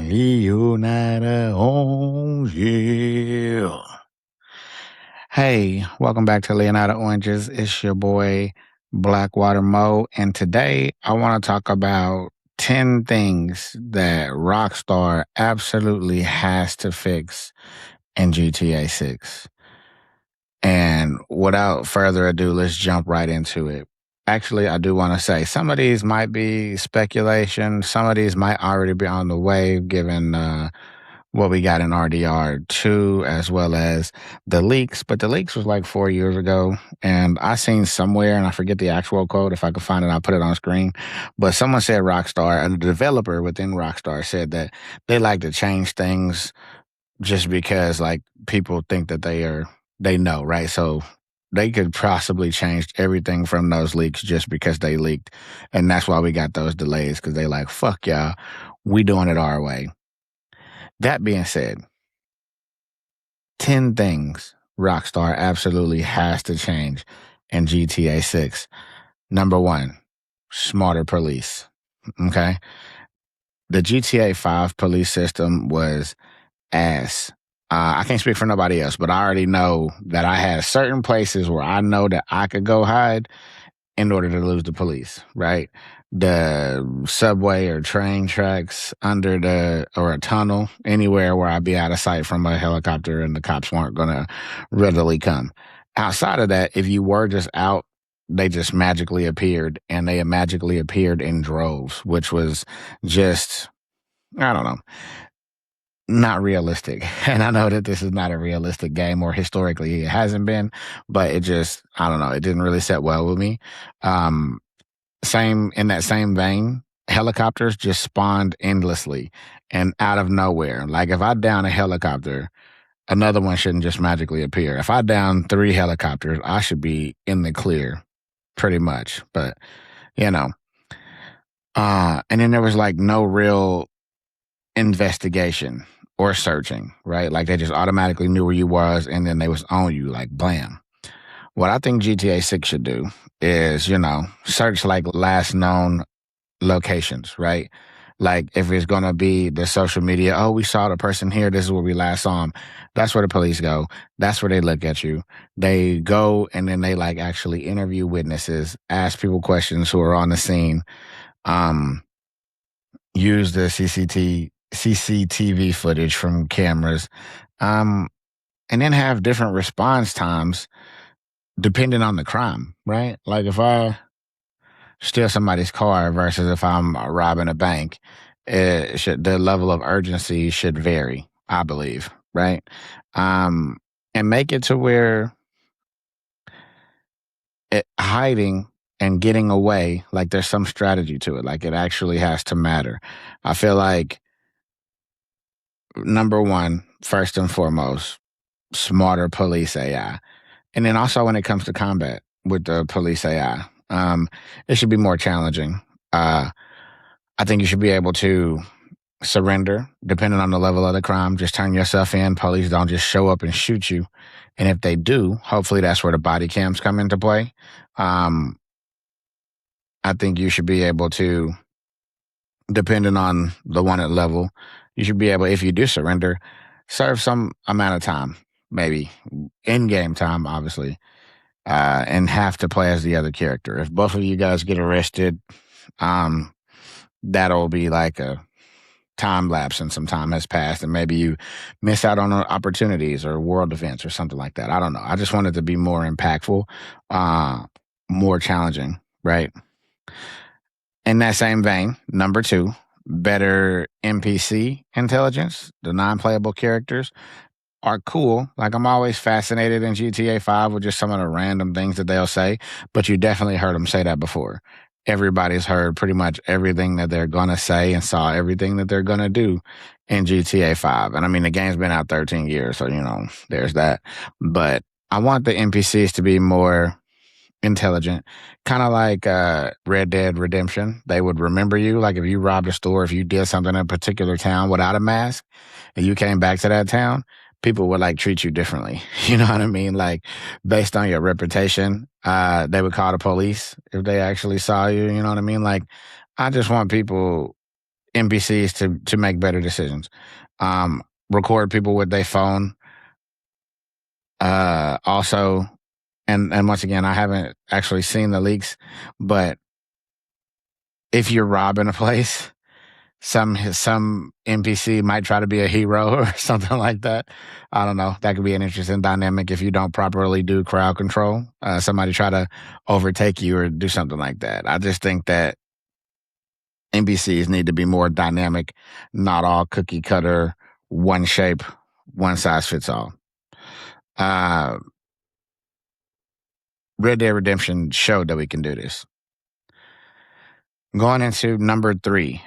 Leonardo, yeah. Hey, welcome back to Leonardo Oranges. It's your boy Blackwater Mo, and today I want to talk about 10 things that Rockstar absolutely has to fix in GTA 6. And without further ado, let's jump right into it. Actually, I do want to say some of these might be speculation. Some of these might already be on the way, given what we got in RDR2, as well as the leaks. But the leaks was like 4 years ago. And I seen somewhere, and I forget the actual code. If I could find it, I'll put it on screen. But someone said Rockstar, and the developer within Rockstar said that they like to change things just because like people think that they know, right? So they could possibly change everything from those leaks just because they leaked. And that's why we got those delays, because they like, fuck y'all, we doing it our way. That being said, 10 things Rockstar absolutely has to change in GTA 6. Number one, smarter police. Okay. The GTA 5 police system was ass. I can't speak for nobody else, but I already know that I had certain places where I know that I could go hide in order to lose the police, right? The subway or train tracks or a tunnel, anywhere where I'd be out of sight from a helicopter and the cops weren't going to readily come. Outside of that, if you were just out, they just magically appeared, and they magically appeared in droves, which was just, I don't know, not realistic. And I know that this is not a realistic game, or historically it hasn't been, but it just, I don't know, it didn't really set well with me. Um, Same in that same vein, helicopters just spawned endlessly and out of nowhere. Like if I down a helicopter, another one shouldn't just magically appear. If I down 3 helicopters, I should be in the clear pretty much. But, you know, and then there was like no real investigation or searching, right? Like they just automatically knew where you was, and then they was on you like blam. What I think GTA 6 should do is, search like last known locations, right? Like if it's going to be the social media, oh, we saw the person here, this is where we last saw them. That's where the police go. That's where they look at you. They go and then they like actually interview witnesses, ask people questions who are on the scene, um, use the CCTV footage from cameras, um, and then have different response times depending on the crime, right? Like if I steal somebody's car versus if I'm robbing a bank, the level of urgency should vary, I believe, right? Um, and make it to where hiding and getting away, like there's some strategy to it. Like it actually has to matter. I feel like number one, first and foremost, smarter police AI. And then also when it comes to combat with the police AI, it should be more challenging. I think you should be able to surrender depending on the level of the crime. Just turn yourself in. Police don't just show up and shoot you. And if they do, hopefully that's where the body cams come into play. Um, I think you should be able to, depending on the wanted level, you should be able, if you do surrender, serve some amount of time, maybe in-game time, obviously, and have to play as the other character. If both of you guys get arrested, that'll be like a time lapse and some time has passed, and maybe you miss out on opportunities or world events or something like that. I don't know. I just want it to be more impactful, more challenging, right? In that same vein, number two, better NPC intelligence. The non-playable characters are cool. Like I'm always fascinated in GTA 5 with just some of the random things that they'll say, but you definitely heard them say that before. Everybody's heard pretty much everything that they're going to say and saw everything that they're going to do in GTA 5. And I mean, the game's been out 13 years, so, there's that. But I want the NPCs to be more intelligent, kind of like Red Dead Redemption. They would remember you. Like if you robbed a store, if you did something in a particular town without a mask and you came back to that town, people would like treat you differently. You know what I mean? Like based on your reputation, they would call the police if they actually saw you. You know what I mean? Like I just want people, NPCs to make better decisions. Record people with their phone. Also, and once again, I haven't actually seen the leaks, but if you're robbing a place, some NPC might try to be a hero or something like that. I don't know. That could be an interesting dynamic if you don't properly do crowd control. Somebody try to overtake you or do something like that. I just think that NPCs need to be more dynamic, not all cookie cutter, one shape, one size fits all. Uh, Red Dead Redemption showed that we can do this. Going into number 3,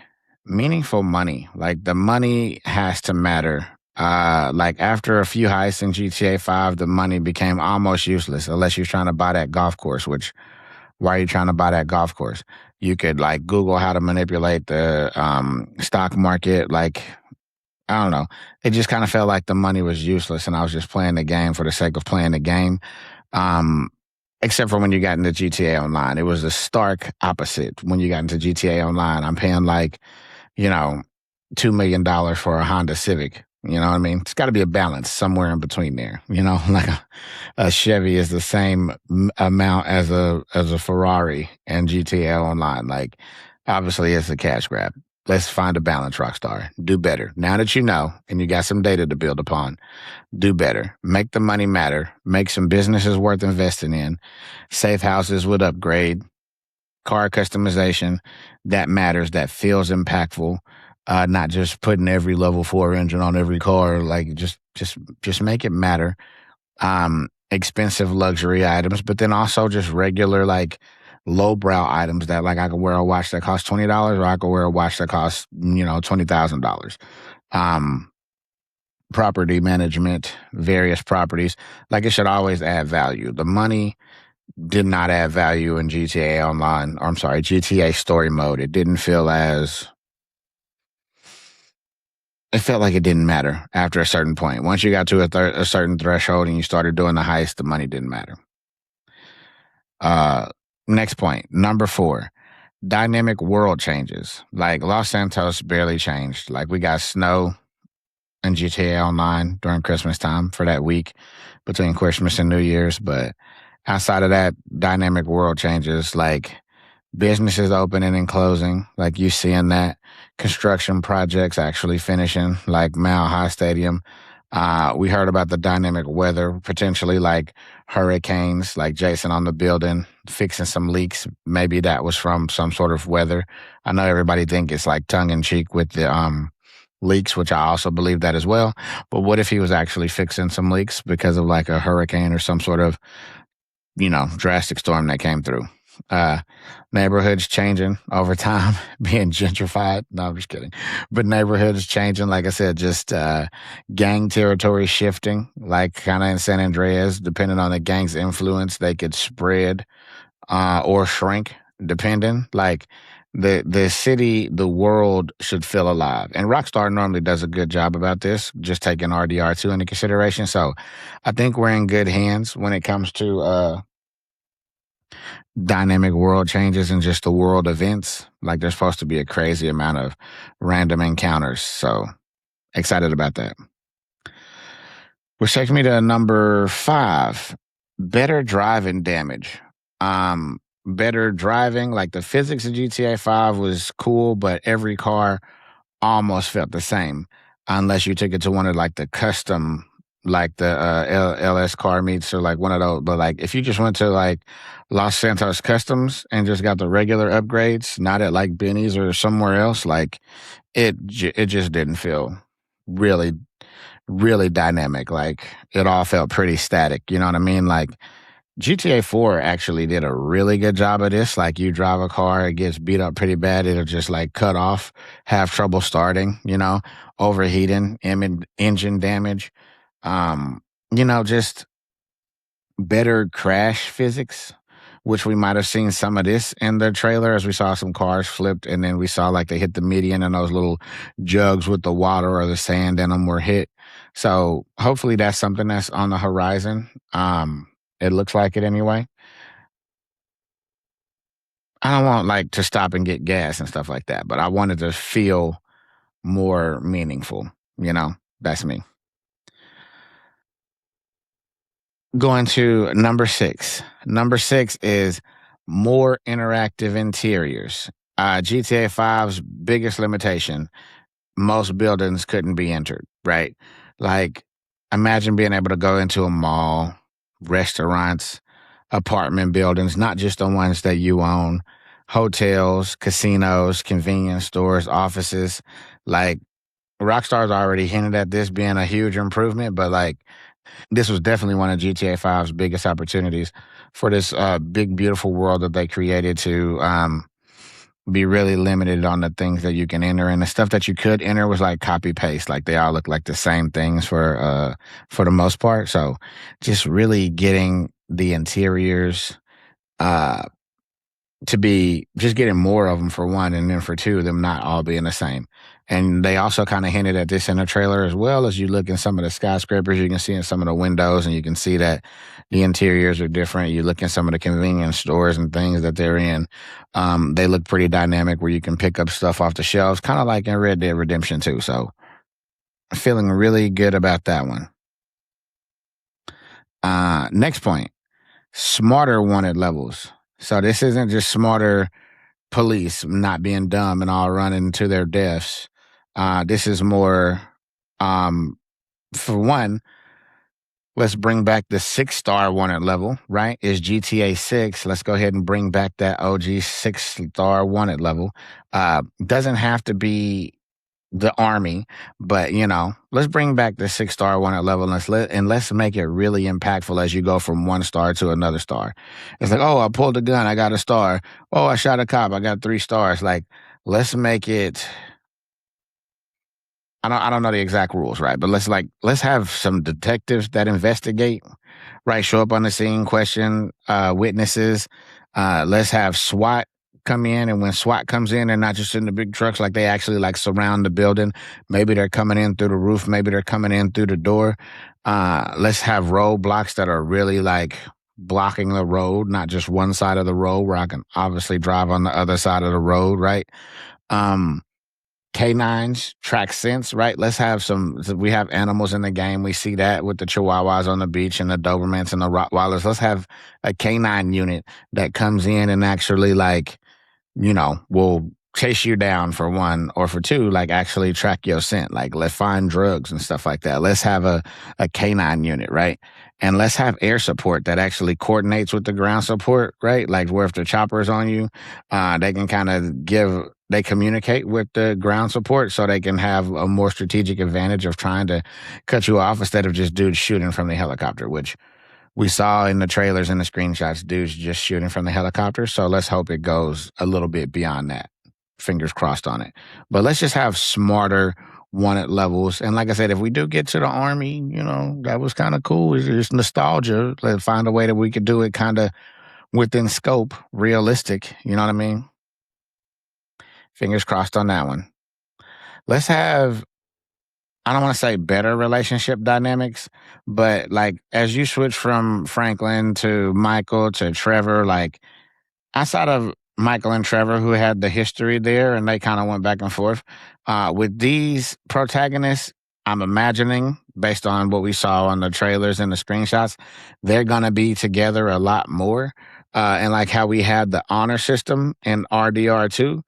meaningful money. Like the money has to matter. Like after a few heists in GTA 5, the money became almost useless unless you're trying to buy that golf course, which why are you trying to buy that golf course? You could like Google how to manipulate the stock market. Like, I don't know. It just kind of felt like the money was useless and I was just playing the game for the sake of playing the game. Um, Except for when you got into GTA Online. It was the stark opposite. When you got into GTA Online, I'm paying like, you know, $2 million for a Honda Civic. You know what I mean? It's got to be a balance somewhere in between there. You know, like a Chevy is the same amount as a Ferrari and GTA Online. Like, obviously, it's a cash grab. Let's find a balance, Rockstar. Do better. Now that you know and you got some data to build upon, do better. Make the money matter. Make some businesses worth investing in. Safe houses with upgrade. Car customization that matters, that feels impactful. Not just putting every level 4 engine on every car. Like just make it matter. Expensive luxury items, but then also just regular like lowbrow items that like I could wear a watch that costs $20 or I could wear a watch that costs, $20,000. Property management, various properties. Like it should always add value. The money did not add value in GTA Online, or I'm sorry, GTA Story Mode. It didn't feel as. It felt like it didn't matter after a certain point. Once you got to a certain threshold and you started doing the heist, the money didn't matter. Uh, Next point, number 4, dynamic world changes. Like Los Santos barely changed. Like we got snow in GTA Online during Christmas time for that week between Christmas and New Year's. But outside of that, dynamic world changes like businesses opening and closing, like you seeing that. Construction projects actually finishing, like Mile High Stadium. We heard about the dynamic weather, potentially like hurricanes, like Jason on the building, fixing some leaks. Maybe that was from some sort of weather. I know everybody think it's like tongue in cheek with the leaks, which I also believe that as well. But what if he was actually fixing some leaks because of like a hurricane or some sort of, drastic storm that came through? Neighborhoods changing over time, being gentrified. No, I'm just kidding. But neighborhoods changing, like I said, just gang territory shifting, like kind of in San Andreas, depending on the gang's influence, they could spread or shrink, depending. Like the city, the world should feel alive. And Rockstar normally does a good job about this, just taking RDR2 into consideration. So I think we're in good hands when it comes to dynamic world changes and just the world events. Like there's supposed to be a crazy amount of random encounters. So excited about that. Which takes me to number 5, better driving damage. Better driving, like the physics of GTA 5 was cool, but every car almost felt the same unless you took it to one of like the custom, like the LS car meets or like one of those. But like if you just went to like Los Santos Customs and just got the regular upgrades, not at like Benny's or somewhere else, like it just didn't feel really, really dynamic. Like it all felt pretty static. You know what I mean? Like GTA 4 actually did a really good job of this. Like you drive a car, it gets beat up pretty bad. It'll just like cut off, have trouble starting, overheating, engine damage. Just better crash physics, which we might have seen some of this in the trailer as we saw some cars flipped and then we saw like they hit the median and those little jugs with the water or the sand in them were hit. So hopefully that's something that's on the horizon. It looks like it anyway. I don't want like to stop and get gas and stuff like that, but I wanted to feel more meaningful. You know, that's me. Going to number six. Number six is more interactive interiors. GTA 5's biggest limitation, most buildings couldn't be entered, right? Like, imagine being able to go into a mall, restaurants, apartment buildings, not just the ones that you own, hotels, casinos, convenience stores, offices. Like, Rockstar's already hinted at this being a huge improvement, but like, this was definitely one of GTA 5's biggest opportunities for this big, beautiful world that they created to be really limited on the things that you can enter. And the stuff that you could enter was like copy paste. Like they all look like the same things for the most part. So just really getting the interiors uh to be just getting more of them for one, and then for two, them not all being the same. And they also kind of hinted at this in the trailer as well. As you look in some of the skyscrapers, you can see in some of the windows, and you can see that the interiors are different. You look in some of the convenience stores and things that they're in, they look pretty dynamic where you can pick up stuff off the shelves, kind of like in Red Dead Redemption 2. So feeling really good about that one. Next point, smarter wanted levels. So this isn't just smarter police not being dumb and all running to their deaths. This is more, um, for one, let's bring back the 6-star wanted level, right? Is GTA 6. Let's go ahead and bring back that OG 6-star wanted level. Doesn't have to be the army, but let's bring back the 6-star wanted level and let's make it really impactful as you go from 1 star to another star. It's like, oh, I pulled a gun, I got a star. Oh, I shot a cop, I got 3 stars. Like, let's make it. I don't know the exact rules, right? But let's have some detectives that investigate, right? Show up on the scene, question witnesses. Let's have SWAT come in, and when SWAT comes in, they're not just in the big trucks, like they actually like surround the building. Maybe they're coming in through the roof, maybe they're coming in through the door. Let's have roadblocks that are really like blocking the road, not just one side of the road where I can obviously drive on the other side of the road, right? Um, Canines track sense, right? Let's have we have animals in the game. We see that with the Chihuahuas on the beach and the Dobermans and the Rottweilers. Let's have a canine unit that comes in and actually will chase you down for one, or for two, like actually track your scent. Like let's find drugs and stuff like that. Let's have a canine unit, right? And let's have air support that actually coordinates with the ground support, right? Like where if the chopper's on you, they can kind of they communicate with the ground support so they can have a more strategic advantage of trying to cut you off instead of just dudes shooting from the helicopter, which we saw in the trailers and the screenshots, dudes just shooting from the helicopter. So let's hope it goes a little bit beyond that. Fingers crossed on it. But let's just have smarter wanted levels. And like I said, if we do get to the army, that was kind of cool. It's nostalgia. Let's find a way that we could do it kind of within scope, realistic. You know what I mean? Fingers crossed on that one. Let's have, I don't want to say better relationship dynamics, but like as you switch from Franklin to Michael to Trevor, like outside of Michael and Trevor, who had the history there and they kind of went back and forth, with these protagonists, I'm imagining, based on what we saw on the trailers and the screenshots, they're going to be together a lot more. And like how we had the honor system in RDR2,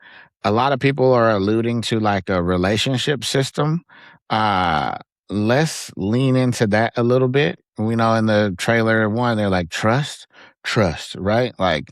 a lot of people are alluding to like a relationship system. Uh, let's lean into that a little bit. We know in the trailer one, they're like, trust, right? Like,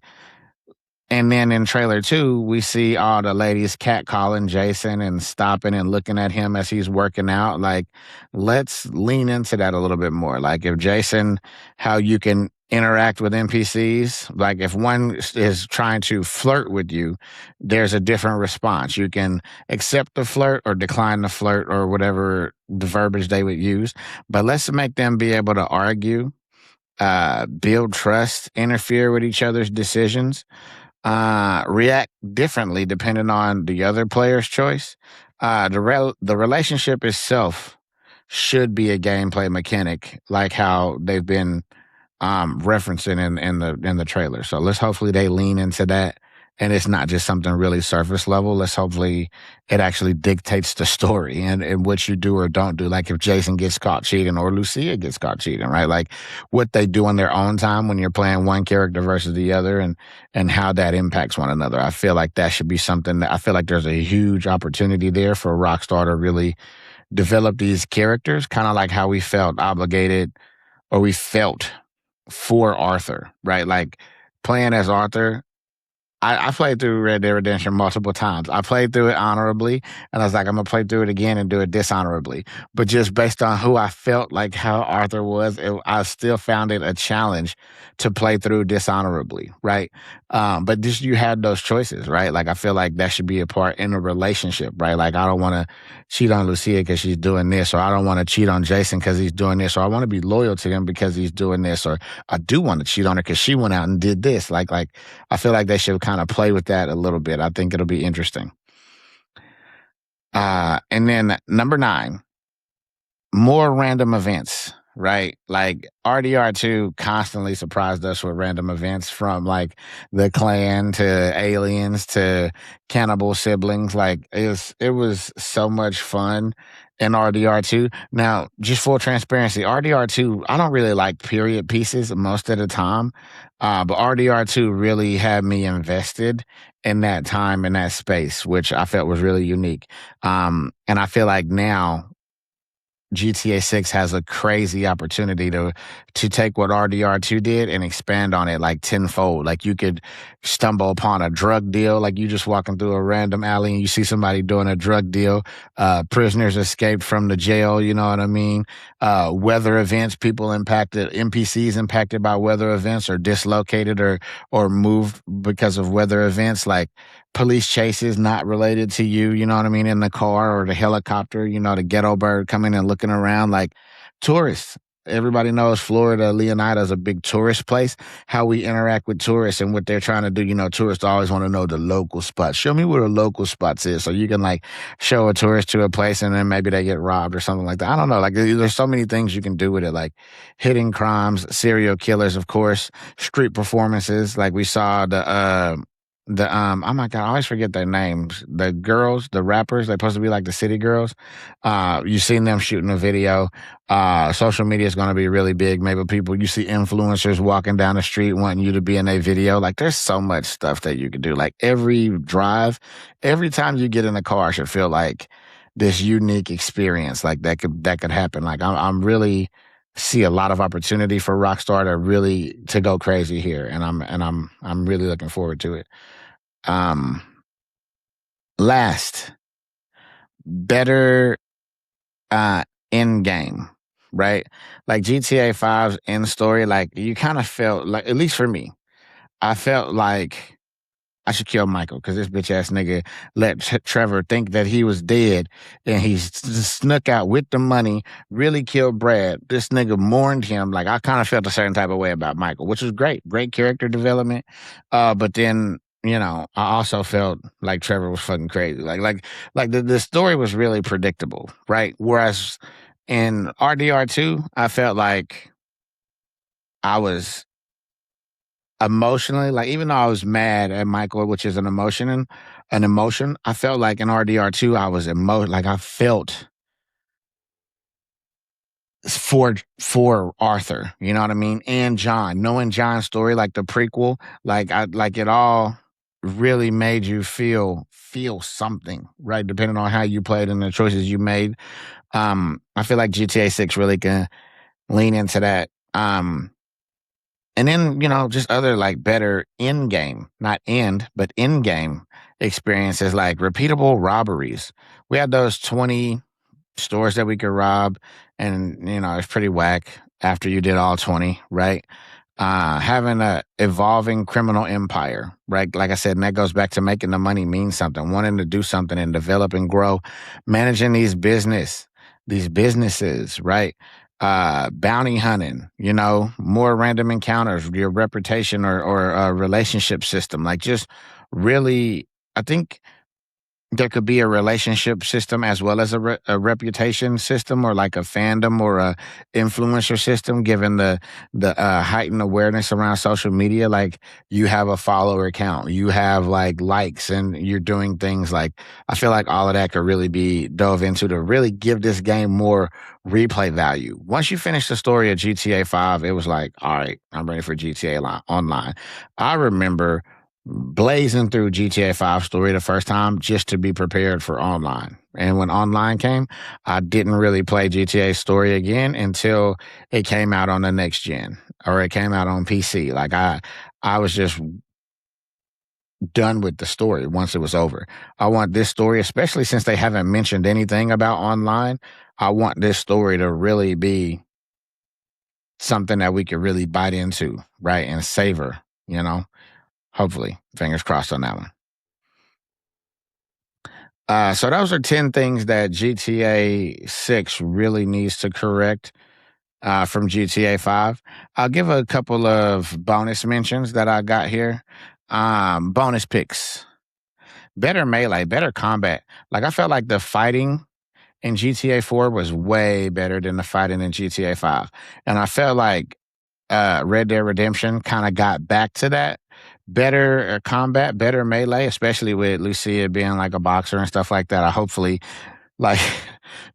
and then in trailer two, we see all the ladies catcalling Jason and stopping and looking at him as he's working out. Like, let's lean into that a little bit more. Like, if Jason, how you can interact with NPCs, like if one is trying to flirt with you, there's a different response. You can accept the flirt or decline the flirt or whatever the verbiage they would use. But let's make them be able to argue, build trust, interfere with each other's decisions, react differently depending on the other player's choice. The relationship itself should be a gameplay mechanic, like how they've been referencing in the trailer. So let's hopefully they lean into that and it's not just something really surface level. Let's hopefully it actually dictates the story and what you do or don't do. Like if Jason gets caught cheating or Lucia gets caught cheating, right? Like what they do in their own time when you're playing one character versus the other and how that impacts one another. I feel like that should be something that I feel like there's a huge opportunity there for Rockstar to really develop these characters, kind of like how we felt obligated or we felt for Arthur, right? Like playing as Arthur, I played through Red Dead Redemption multiple times. I played through it honorably, and I was like, I'm gonna play through it again and do it dishonorably. But just based on who I felt like how Arthur was, I still found it a challenge to play through dishonorably, right? But just you had those choices, right? Like I feel like that should be a part in a relationship, right? Like I don't want to cheat on Lucia because she's doing this, or I don't want to cheat on Jason because he's doing this, or I want to be loyal to him because he's doing this, or I do want to cheat on her because she went out and did this. Like I feel like they should kind of play with that a little bit. I think it'll be interesting. And then number 9, more random events, right? Like RDR2 constantly surprised us with random events from like the clan to aliens to cannibal siblings. Like it was so much fun in RDR2. Now, just full transparency, RDR2, I don't really like period pieces most of the time. But RDR2 really had me invested in that time in that space, which I felt was really unique. And I feel like now GTA 6 has a crazy opportunity to take what RDR2 did and expand on it like tenfold. Like you could stumble upon a drug deal, like you just walking through a random alley and you see somebody doing a drug deal. Prisoners escaped from the jail, you know what I mean? Weather events, people impacted, NPCs impacted by weather events or dislocated or moved because of weather events. Like police chases not related to you, you know what I mean, in the car or the helicopter, you know, the ghetto bird coming and looking around like tourists. Everybody knows Florida, Leonida is a big tourist place. How we interact with tourists and what they're trying to do, you know, tourists always want to know the local spots. Show me where the local spots is. So you can like show a tourist to a place and then maybe they get robbed or something like that. I don't know. Like there's so many things you can do with it, like hidden crimes, serial killers, of course, street performances. Like we saw the oh my god, I always forget their names. The girls, the rappers, they're supposed to be like the city girls. You seen them shooting a video. Social media is gonna be really big. Maybe people you see influencers walking down the street wanting you to be in a video. Like there's so much stuff that you could do. Like every drive, every time you get in a car should feel like this unique experience. Like that could happen. Like I'm really see a lot of opportunity for Rockstar to go crazy here. And I'm really looking forward to it. Um, Last, better end game, right? Like GTA 5's end story, like you kind of felt like, at least for me, I felt like I should kill Michael because this bitch ass nigga let Trevor think that he was dead and he snuck out with the money, really killed Brad. This nigga mourned him. Like I kind of felt a certain type of way about Michael, which was great. Great character development. But then, you know, I also felt like Trevor was fucking crazy. Like the story was really predictable, right? Whereas in RDR2, I felt like I was emotionally, like even though I was mad at Michael, which is an emotion, I felt like in RDR2 I was like I felt for Arthur, you know what I mean? And John, knowing John's story, like the prequel, like it all really made you feel something, right? Depending on how you played and the choices you made. I feel like GTA 6 really can lean into that. And then, you know, just other like better in game, not end, but in game experiences like repeatable robberies. We had those 20 stores that we could rob, and, you know, it's pretty whack after you did all 20, right? Having a evolving criminal empire, right? Like I said, and that goes back to making the money mean something, wanting to do something and develop and grow, managing these businesses, right? Bounty hunting, you know, more random encounters, your reputation or relationship system, like just really, I think there could be a relationship system as well as a reputation system, or like a fandom or a influencer system, given the heightened awareness around social media. Like, you have a follower count, you have like likes, and you're doing things like, I feel like all of that could really be dove into to really give this game more replay value. Once you finish the story of GTA 5, it was like, all right, I'm ready for Online. I remember blazing through GTA 5 story the first time just to be prepared for online. And when online came, I didn't really play GTA story again until it came out on the next gen, or it came out on PC. Like, I was just done with the story once it was over. I want this story, especially since they haven't mentioned anything about online. I want this story to really be something that we could really bite into, right? And savor, you know? Hopefully. Fingers crossed on that one. So those are 10 things that GTA 6 really needs to correct from GTA 5. I'll give a couple of bonus mentions that I got here. Bonus picks. Better melee, better combat. Like, I felt like the fighting in GTA 4 was way better than the fighting in GTA 5. And I felt like Red Dead Redemption kind of got back to that. Better combat, better melee, especially with Lucia being like a boxer and stuff like that. I hopefully, like,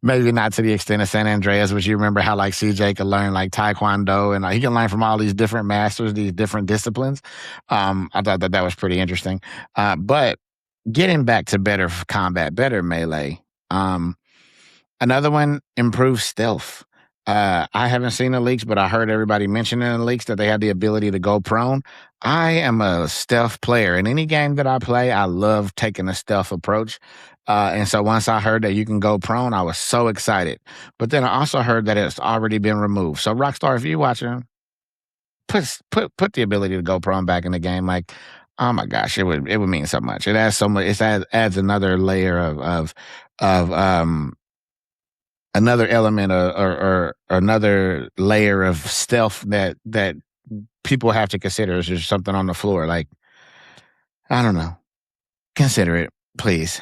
maybe not to the extent of San Andreas, but you remember how like CJ could learn like Taekwondo, and like, he can learn from all these different masters, these different disciplines. I thought that that was pretty interesting. But getting back to better combat, better melee. Another one, improved stealth. I haven't seen the leaks, but I heard everybody mentioning in the leaks that they had the ability to go prone. I am a stealth player. In any game that I play, I love taking a stealth approach. And so once I heard that you can go prone, I was so excited. But then I also heard that it's already been removed. So Rockstar, if you're watching, put the ability to go prone back in the game. Like, oh my gosh, it would mean so much. It adds so much. Adds another layer of another element, or another layer of stealth that people have to consider. Is just something on the floor. Like, I don't know. Consider it, please.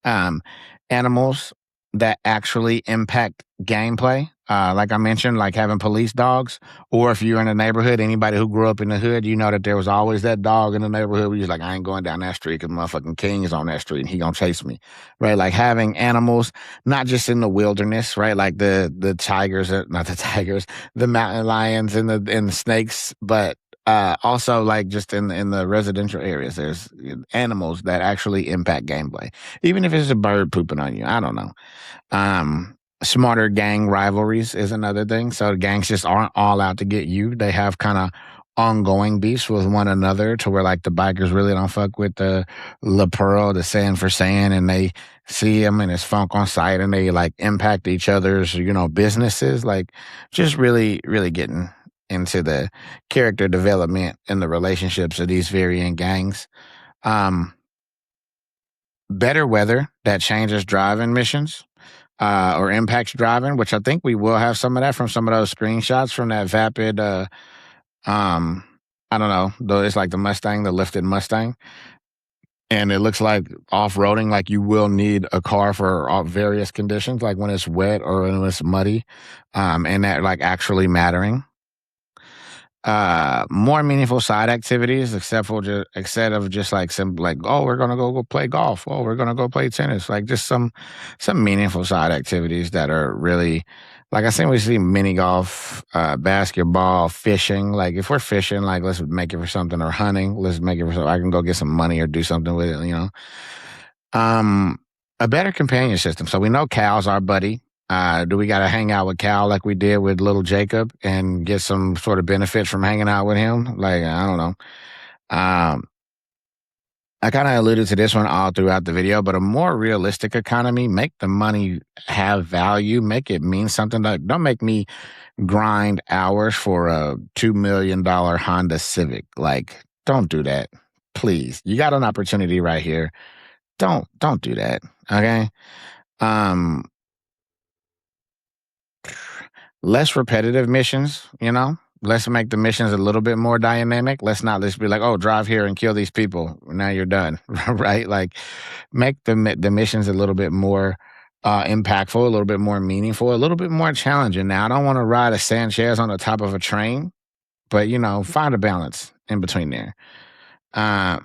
Um, Animals that actually impact gameplay. Like I mentioned, like having police dogs, or if you're in a neighborhood, anybody who grew up in the hood, you know that there was always that dog in the neighborhood where you're like, I ain't going down that street because motherfucking King is on that street and he gonna chase me, right? Like, having animals, not just in the wilderness, right? Like the tigers, not the tigers, the mountain lions and the snakes, but also like just in the residential areas, there's animals that actually impact gameplay, even if it's a bird pooping on you. I don't know. Smarter gang rivalries is another thing. So the gangs just aren't all out to get you. They have kind of ongoing beefs with one another, to where like the bikers really don't fuck with the La Pearl, the San for San, and they see him and his funk on site, and they like impact each other's, businesses. Like, just really, really getting into the character development and the relationships of these varying gangs. Um, Better weather that changes driving missions, or impacts driving, which I think we will have some of that from some of those screenshots from that Vapid. Um, I don't know, though, it's like the Mustang, the lifted Mustang, and it looks like off-roading. Like, you will need a car for all various conditions, like when it's wet or when it's muddy, and that like actually mattering. More meaningful side activities, instead of just like some, like, oh, we're gonna go play golf, oh, we're gonna go play tennis. Like, just some meaningful side activities that are really, like, I think we see mini golf, basketball, fishing. Like, if we're fishing, like, let's make it for something, or hunting, let's make it for something I can go get some money or do something with it. um, a better companion system. So we know Cal's our buddy. Do we got to hang out with Cal like we did with little Jacob and get some sort of benefits from hanging out with him? Like, I don't know. Um, I kind of alluded to this one all throughout the video, but a more realistic economy, make the money have value, make it mean something. Like, don't make me grind hours for a $2 million Honda Civic. Like, don't do that. Please. You got an opportunity right here. Don't do that. Okay. Um less repetitive missions, let's make the missions a little bit more dynamic. Let's not just be like, oh, drive here and kill these people. Now you're done, right? Like, make the missions a little bit more impactful, a little bit more meaningful, a little bit more challenging. Now, I don't want to ride a Sanchez on the top of a train, but find a balance in between there. Uh,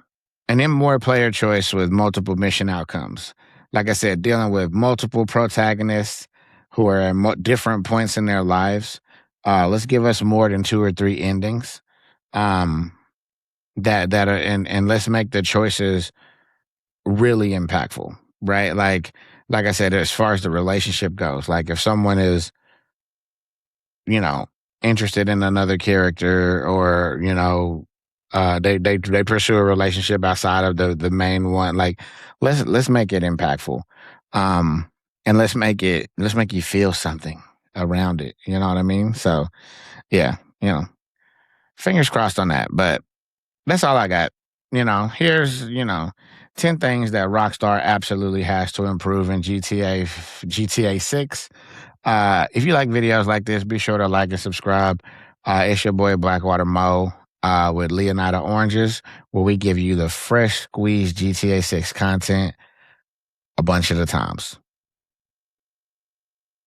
and then more player choice with multiple mission outcomes. Like I said, dealing with multiple protagonists who are at different points in their lives. Let's give us more than 2 or 3 endings. Um, that are and let's make the choices really impactful, right? Like I said, as far as the relationship goes, like if someone is you know, interested in another character or, they pursue a relationship outside of the main one. Like let's make it impactful. Um and let's make you feel something around it. You know what I mean? So yeah, fingers crossed on that. But that's all I got. Here's, 10 things that Rockstar absolutely has to improve in GTA 6. If you like videos like this, be sure to like and subscribe. It's your boy Blackwater Mo with Leonida Oranges, where we give you the fresh squeezed GTA 6 content a bunch of the times.